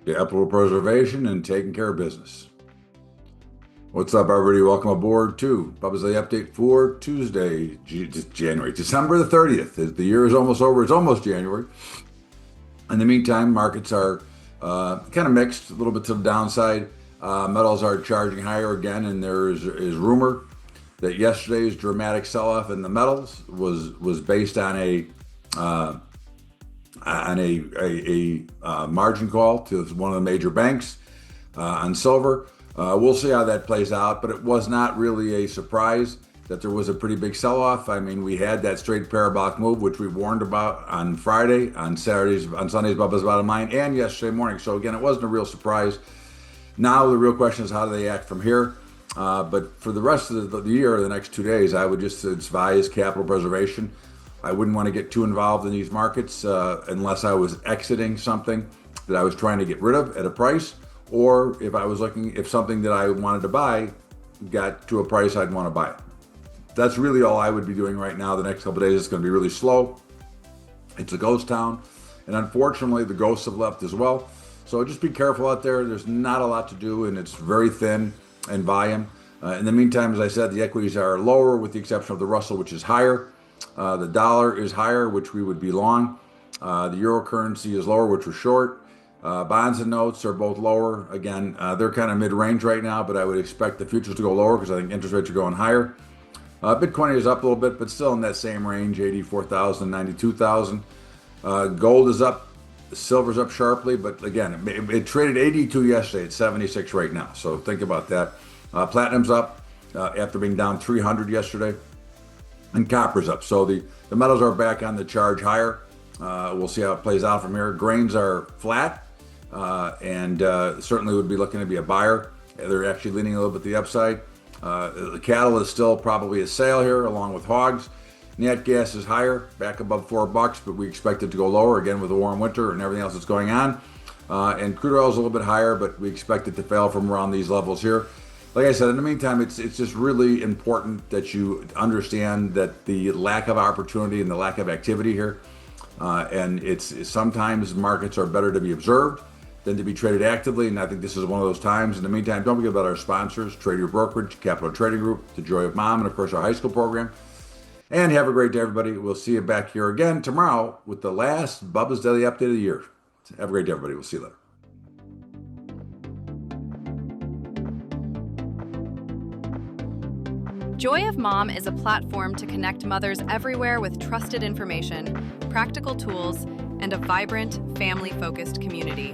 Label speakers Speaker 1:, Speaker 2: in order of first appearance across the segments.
Speaker 1: capital preservation and taking care of business. What's up, everybody? Welcome aboard to Bubba's Daily Update for Tuesday, December the 30th. The year is almost over. It's almost January. In the meantime, markets are kind of mixed, a little bit to the downside. Metals are charging higher again, and there is rumor that yesterday's dramatic sell-off in the metals was based on a margin call to one of the major banks on silver. We'll see how that plays out, but it was not really a surprise that there was a pretty big sell-off. I mean, we had that straight parabolic move, which we warned about on Friday, on Sunday's Bubba's Bottom Line, and yesterday morning. So again, it wasn't a real surprise. Now the real question is, how do they act from here? But for the rest of the year, the next 2 days, I would just advise capital preservation. I wouldn't want to get too involved in these markets unless I was exiting something that I was trying to get rid of at a price, or if something that I wanted to buy got to a price I'd want to buy it. That's really all I would be doing right now. The next couple of days, it's going to be really slow. It's a ghost town, and unfortunately, the ghosts have left as well. So just be careful out there. There's not a lot to do, and it's very thin in volume. In the meantime, as I said, the equities are lower with the exception of the Russell, which is higher. The dollar is higher, which we would be long. The euro currency is lower, which we're short. Bonds and notes are both lower. Again, they're kind of mid-range right now, but I would expect the futures to go lower because I think interest rates are going higher. Bitcoin is up a little bit, but still in that same range, 84,000, 92,000. Gold is up. Silver's up sharply, but again, it traded 82 yesterday. It's 76 right now. So think about that. Platinum's up after being down 300 yesterday, and copper's up. So the metals are back on the charge higher. We'll see how it plays out from here. Grains are flat, and certainly would be looking to be a buyer. They're actually leaning a little bit to the upside. The cattle is still probably a sale here, along with hogs. Nat gas is higher, back above $4, but we expect it to go lower again with the warm winter and everything else that's going on. And crude oil is a little bit higher, but we expect it to fail from around these levels here. Like I said, in the meantime, it's just really important that you understand that the lack of opportunity and the lack of activity here, and it's sometimes markets are better to be observed than to be traded actively, and I think this is one of those times. In the meantime, don't forget about our sponsors, Trade Your Brokerage, Capital Trading Group, The Joy of Mom, and of course our high school program. And have a great day, everybody. We'll see you back here again tomorrow with the last Bubba's Daily Update of the year. Have a great day, everybody. We'll see you later.
Speaker 2: Joy of Mom is a platform to connect mothers everywhere with trusted information, practical tools, and a vibrant, family-focused community.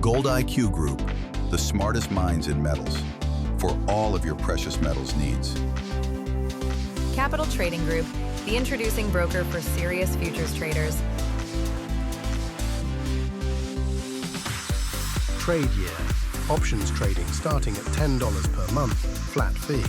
Speaker 3: Gold IQ Group, the smartest minds in metals, for all of your precious metals needs.
Speaker 2: Capital Trading Group, the introducing broker for serious futures traders.
Speaker 4: Trade Year. Options trading starting at $10 per month, flat fee.